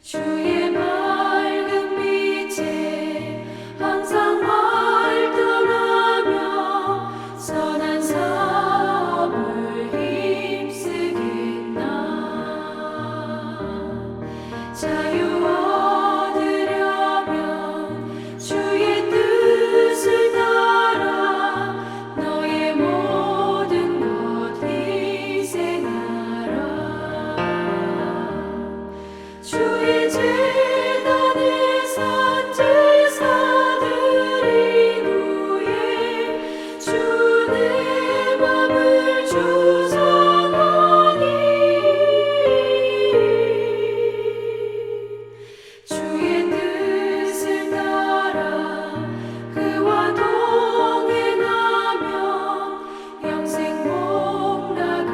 주의 맑은 빛에 항상 활동하며 선한 사업을 힘쓰겠나. 자유 얻으려면 주의 뜻을 따라 너의 모든 것 희생하라. 주의 제단에 산 제사드린 후에 주 내 맘을 주선하니 주의 뜻을 따라 그와 동행하며 영생 복락을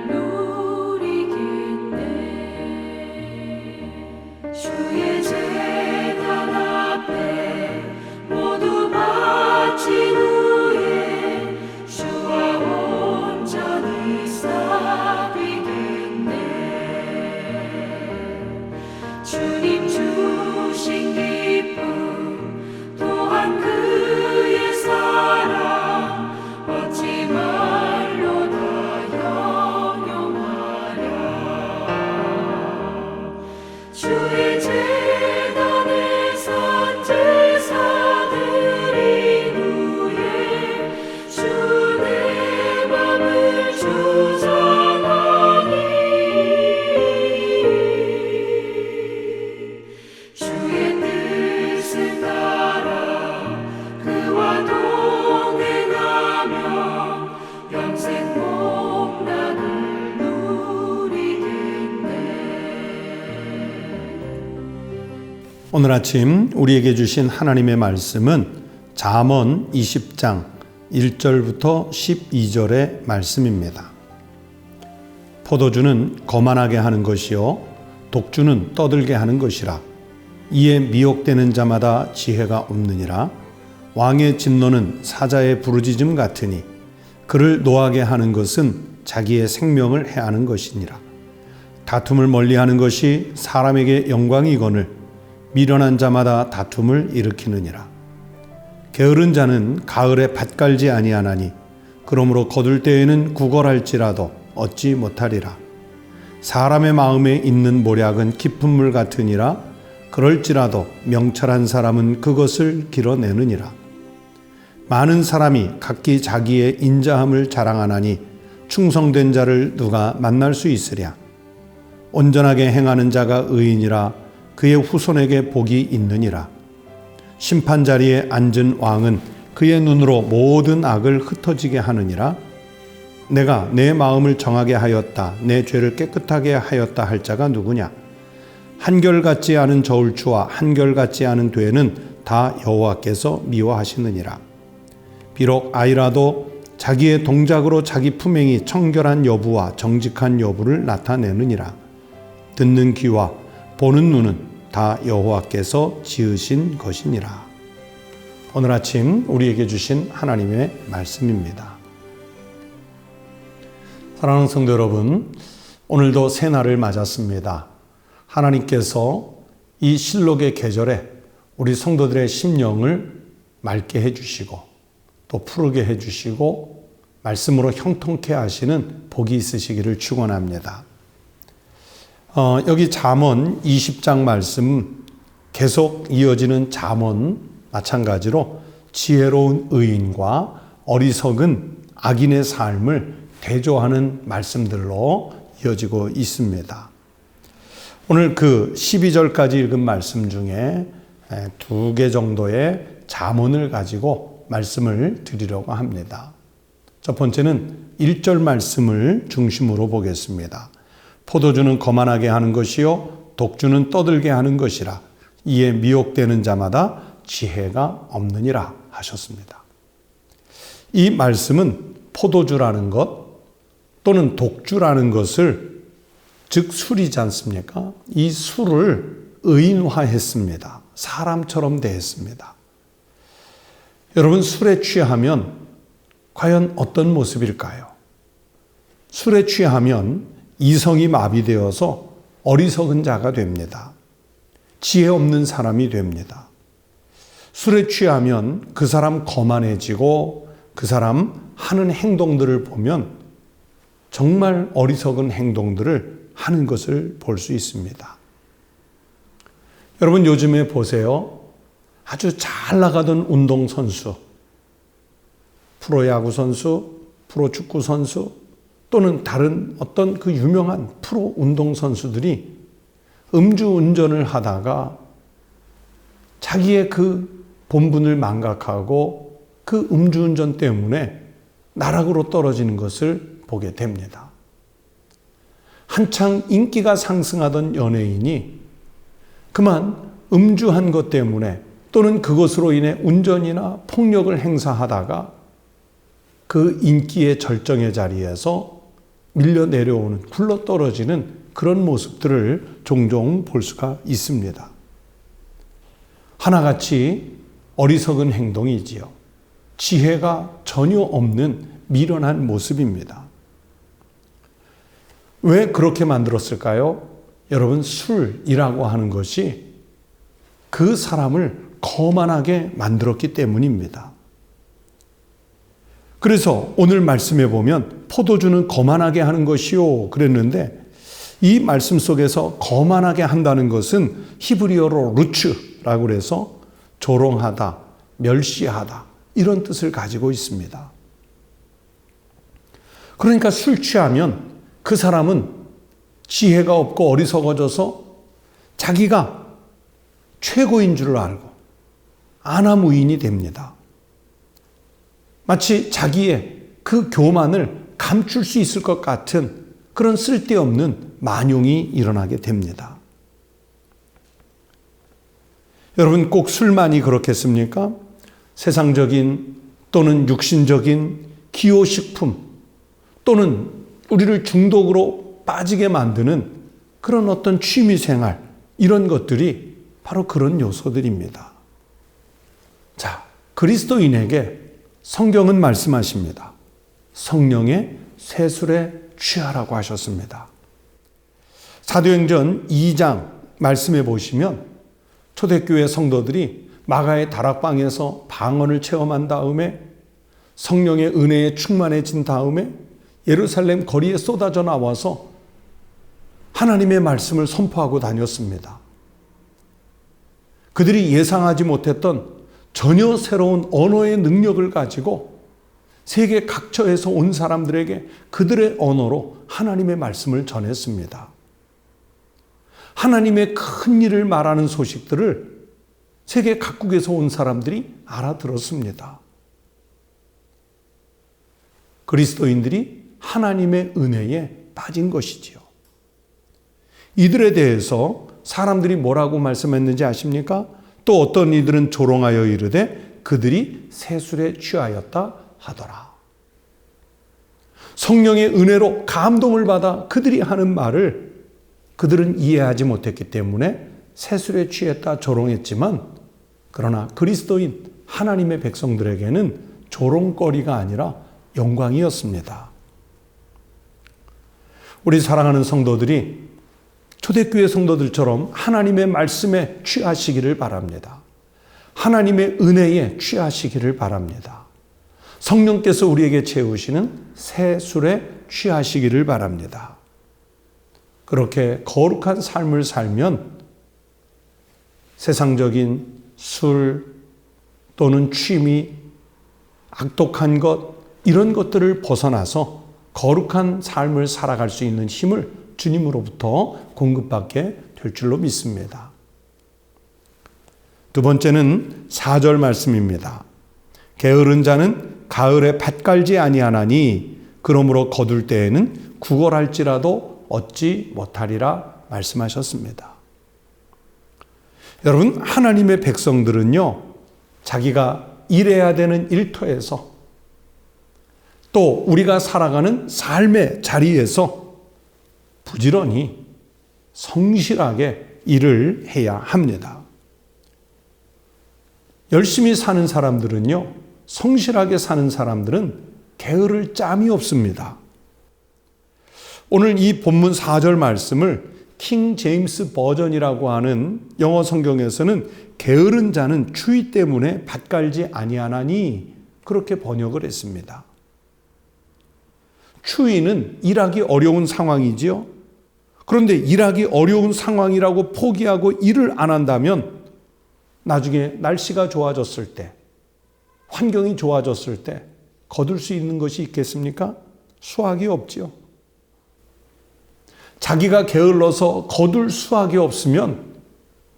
누리겠네. 주의 제단 앞에 모두 바친 후에 주와 온전히 사귀겠네. 주님 주신 기쁨 또한 그의 사랑 어찌 말로 다 형용하랴. 주의 제단에 산 제사드린 후에 주 내 맘을 주선하니 주의 뜻을 따라 그와 동행하며 영생 복락을 누리겠네. 오늘 아침 우리에게 주신 하나님의 말씀은 잠언 20장 1절부터 12절의 말씀입니다. 포도주는 거만하게 하는 것이요 독주는 떠들게 하는 것이라. 이에 미혹되는 자마다 지혜가 없느니라. 왕의 진노는 사자의 부르짖음 같으니 그를 노하게 하는 것은 자기의 생명을 해하는 것이니라. 다툼을 멀리하는 것이 사람에게 영광이거늘 미련한 자마다 다툼을 일으키느니라. 게으른 자는 가을에 밭 갈지 아니하나니 그러므로 거둘 때에는 구걸할지라도 얻지 못하리라. 사람의 마음에 있는 모략은 깊은 물 같으니라. 그럴지라도 명철한 사람은 그것을 길어내느니라. 많은 사람이 각기 자기의 인자함을 자랑하나니 충성된 자를 누가 만날 수 있으랴. 온전하게 행하는 자가 의인이라. 그의 후손에게 복이 있느니라. 심판 자리에 앉은 왕은 그의 눈으로 모든 악을 흩어지게 하느니라. 내가 내 마음을 정하게 하였다. 내 죄를 깨끗하게 하였다 할 자가 누구냐? 한결같지 않은 저울추와 한결같지 않은 되는 다 여호와께서 미워하시느니라. 비록 아이라도 자기의 동작으로 자기 품행이 청결한 여부와 정직한 여부를 나타내느니라. 듣는 귀와 보는 눈은 다 여호와께서 지으신 것이니라. 오늘 아침 우리에게 주신 하나님의 말씀입니다. 사랑하는 성도 여러분, 오늘도 새날을 맞았습니다. 하나님께서 이 실록의 계절에 우리 성도들의 심령을 맑게 해주시고 또 푸르게 해주시고 말씀으로 형통케 하시는 복이 있으시기를 축원합니다. 여기 잠언 20장 말씀 계속 이어지는 잠언 마찬가지로 지혜로운 의인과 어리석은 악인의 삶을 대조하는 말씀들로 이어지고 있습니다. 오늘 그 12절까지 읽은 말씀 중에 2개 정도의 잠언을 가지고 말씀을 드리려고 합니다. 첫 번째는 1절 말씀을 중심으로 보겠습니다. 포도주는 거만하게 하는 것이요 독주는 떠들게 하는 것이라. 이에 미혹되는 자마다 지혜가 없느니라 하셨습니다. 이 말씀은 포도주라는 것 또는 독주라는 것을 즉 술이지 않습니까? 이 술을 의인화했습니다. 사람처럼 대했습니다. 여러분, 술에 취하면 과연 어떤 모습일까요? 술에 취하면 이성이 마비되어서 어리석은 자가 됩니다. 지혜 없는 사람이 됩니다. 술에 취하면 그 사람 거만해지고 그 사람 하는 행동들을 보면 정말 어리석은 행동들을 하는 것을 볼 수 있습니다. 여러분 요즘에 보세요. 아주 잘 나가던 운동선수, 프로야구 선수, 프로축구 선수 또는 다른 어떤 그 유명한 프로 운동선수들이 음주운전을 하다가 자기의 그 본분을 망각하고 그 음주운전 때문에 나락으로 떨어지는 것을 보게 됩니다. 한창 인기가 상승하던 연예인이 그만 음주한 것 때문에 또는 그것으로 인해 운전이나 폭력을 행사하다가 그 인기의 절정의 자리에서 밀려 내려오는, 굴러 떨어지는 그런 모습들을 종종 볼 수가 있습니다. 하나같이 어리석은 행동이지요. 지혜가 전혀 없는 미련한 모습입니다. 왜 그렇게 만들었을까요? 여러분, 술이라고 하는 것이 그 사람을 거만하게 만들었기 때문입니다. 그래서 오늘 말씀해 보면 포도주는 거만하게 하는 것이요 그랬는데 이 말씀 속에서 거만하게 한다는 것은 히브리어로 루츠라고 해서 조롱하다, 멸시하다 이런 뜻을 가지고 있습니다. 그러니까 술 취하면 그 사람은 지혜가 없고 어리석어져서 자기가 최고인 줄 알고 안하무인이 됩니다. 마치 자기의 그 교만을 감출 수 있을 것 같은 그런 쓸데없는 만용이 일어나게 됩니다. 여러분 꼭 술만이 그렇겠습니까? 세상적인 또는 육신적인 기호식품 또는 우리를 중독으로 빠지게 만드는 그런 어떤 취미생활 이런 것들이 바로 그런 요소들입니다. 자, 그리스도인에게 성경은 말씀하십니다. 성령의 세술에 취하라고 하셨습니다. 사도행전 2장 말씀해 보시면 초대교회 성도들이 마가의 다락방에서 방언을 체험한 다음에 성령의 은혜에 충만해진 다음에 예루살렘 거리에 쏟아져 나와서 하나님의 말씀을 선포하고 다녔습니다. 그들이 예상하지 못했던 전혀 새로운 언어의 능력을 가지고 세계 각처에서 온 사람들에게 그들의 언어로 하나님의 말씀을 전했습니다. 하나님의 큰 일을 말하는 소식들을 세계 각국에서 온 사람들이 알아들었습니다. 그리스도인들이 하나님의 은혜에 빠진 것이지요. 이들에 대해서 사람들이 뭐라고 말씀했는지 아십니까? 또 어떤 이들은 조롱하여 이르되 그들이 세술에 취하였다 하더라. 성령의 은혜로 감동을 받아 그들이 하는 말을 그들은 이해하지 못했기 때문에 세술에 취했다 조롱했지만 그러나 그리스도인 하나님의 백성들에게는 조롱거리가 아니라 영광이었습니다. 우리 사랑하는 성도들이 초대교회 성도들처럼 하나님의 말씀에 취하시기를 바랍니다. 하나님의 은혜에 취하시기를 바랍니다. 성령께서 우리에게 채우시는 새 술에 취하시기를 바랍니다. 그렇게 거룩한 삶을 살면 세상적인 술 또는 취미, 악독한 것 이런 것들을 벗어나서 거룩한 삶을 살아갈 수 있는 힘을 주님으로부터 공급받게 될 줄로 믿습니다. 두 번째는 4절 말씀입니다. 게으른 자는 가을에 밭 갈지 아니하나니 그러므로 거둘 때에는 구걸할지라도 얻지 못하리라 말씀하셨습니다. 여러분, 하나님의 백성들은요, 자기가 일해야 되는 일터에서 또 우리가 살아가는 삶의 자리에서 부지런히 성실하게 일을 해야 합니다. 열심히 사는 사람들은요, 성실하게 사는 사람들은 게으를 짬이 없습니다. 오늘 이 본문 4절 말씀을 킹 제임스 버전이라고 하는 영어 성경에서는 게으른 자는 추위 때문에 밭갈지 아니하나니 그렇게 번역을 했습니다. 추위는 일하기 어려운 상황이지요. 그런데 일하기 어려운 상황이라고 포기하고 일을 안 한다면 나중에 날씨가 좋아졌을 때, 환경이 좋아졌을 때 거둘 수 있는 것이 있겠습니까? 수확이 없지요. 자기가 게을러서 거둘 수확이 없으면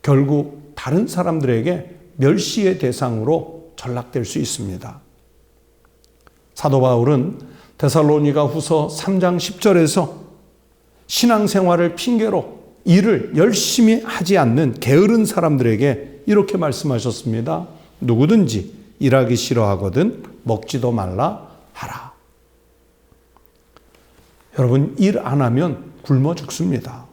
결국 다른 사람들에게 멸시의 대상으로 전락될 수 있습니다. 사도 바울은 데살로니가 후서 3장 10절에서 신앙생활을 핑계로 일을 열심히 하지 않는 게으른 사람들에게 이렇게 말씀하셨습니다. 누구든지 일하기 싫어하거든 먹지도 말라 하라. 여러분, 일 안 하면 굶어 죽습니다.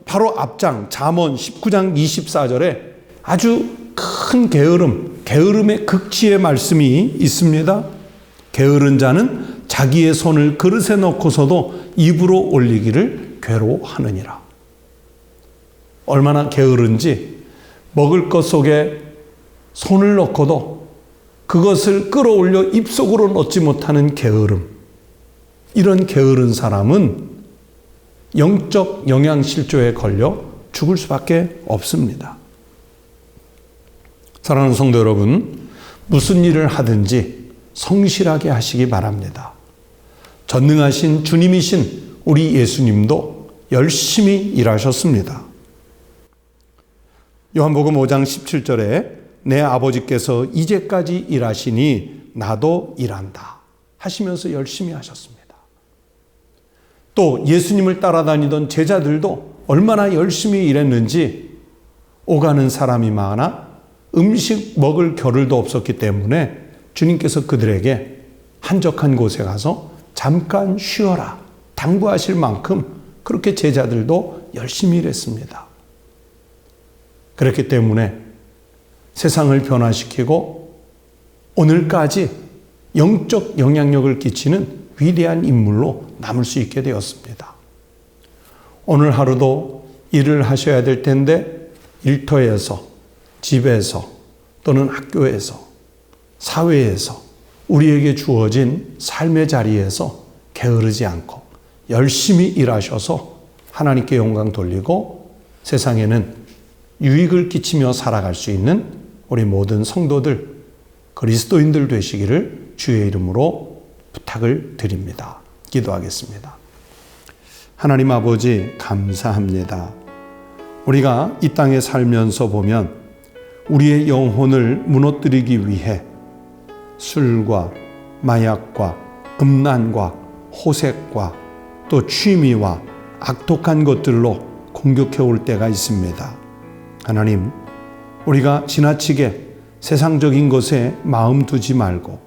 바로 앞장 잠언 19장 24절에 아주 큰 게으름의 극치의 말씀이 있습니다. 게으른 자는 자기의 손을 그릇에 넣고서도 입으로 올리기를 괴로워하느니라. 얼마나 게으른지 먹을 것 속에 손을 넣고도 그것을 끌어올려 입속으로 넣지 못하는 게으름. 이런 게으른 사람은 영적 영양실조에 걸려 죽을 수밖에 없습니다. 사랑하는 성도 여러분, 무슨 일을 하든지 성실하게 하시기 바랍니다. 전능하신 주님이신 우리 예수님도 열심히 일하셨습니다. 요한복음 5장 17절에 내 아버지께서 이제까지 일하시니 나도 일한다 하시면서 열심히 하셨습니다. 또 예수님을 따라다니던 제자들도 얼마나 열심히 일했는지 오가는 사람이 많아 음식 먹을 겨를도 없었기 때문에 주님께서 그들에게 한적한 곳에 가서 잠깐 쉬어라 당부하실 만큼 그렇게 제자들도 열심히 일했습니다. 그렇기 때문에 세상을 변화시키고 오늘까지 영적 영향력을 끼치는 위대한 인물로 남을 수 있게 되었습니다. 오늘 하루도 일을 하셔야 될 텐데 일터에서, 집에서 또는 학교에서, 사회에서 우리에게 주어진 삶의 자리에서 게으르지 않고 열심히 일하셔서 하나님께 영광 돌리고 세상에는 유익을 끼치며 살아갈 수 있는 우리 모든 성도들, 그리스도인들 되시기를 주의 이름으로 부탁을 드립니다. 기도하겠습니다. 하나님 아버지 감사합니다. 우리가 이 땅에 살면서 보면 우리의 영혼을 무너뜨리기 위해 술과 마약과 음란과 호색과 또 취미와 악독한 것들로 공격해 올 때가 있습니다. 하나님, 우리가 지나치게 세상적인 것에 마음 두지 말고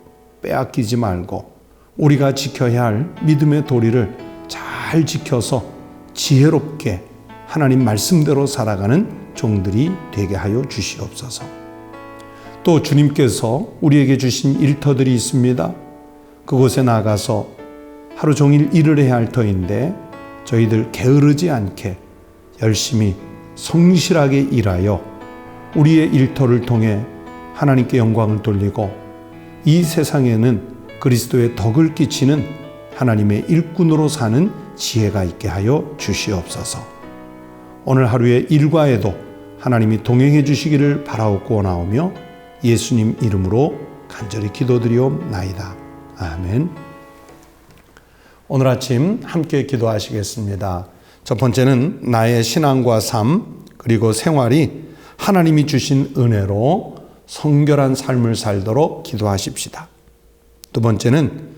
빼앗기지 말고 우리가 지켜야 할 믿음의 도리를 잘 지켜서 지혜롭게 하나님 말씀대로 살아가는 종들이 되게 하여 주시옵소서. 또 주님께서 우리에게 주신 일터들이 있습니다. 그곳에 나가서 하루 종일 일을 해야 할 터인데 저희들 게으르지 않게 열심히 성실하게 일하여 우리의 일터를 통해 하나님께 영광을 돌리고 이 세상에는 그리스도의 덕을 끼치는 하나님의 일꾼으로 사는 지혜가 있게 하여 주시옵소서. 오늘 하루의 일과에도 하나님이 동행해 주시기를 바라옵고 원하오며 예수님 이름으로 간절히 기도드리옵나이다. 아멘. 오늘 아침 함께 기도하시겠습니다. 첫 번째는 나의 신앙과 삶 그리고 생활이 하나님이 주신 은혜로 성결한 삶을 살도록 기도하십시다. 두 번째는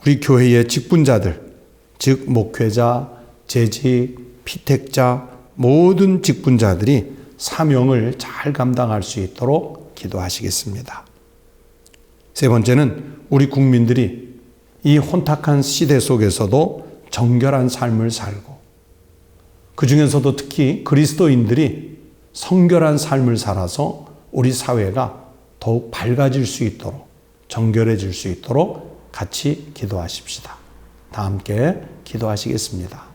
우리 교회의 직분자들, 즉 목회자, 재직, 피택자, 모든 직분자들이 사명을 잘 감당할 수 있도록 기도하시겠습니다. 세 번째는 우리 국민들이 이 혼탁한 시대 속에서도 정결한 삶을 살고 그 중에서도 특히 그리스도인들이 성결한 삶을 살아서 우리 사회가 더욱 밝아질 수 있도록 정결해질 수 있도록 같이 기도하십시다. 다 함께 기도하시겠습니다.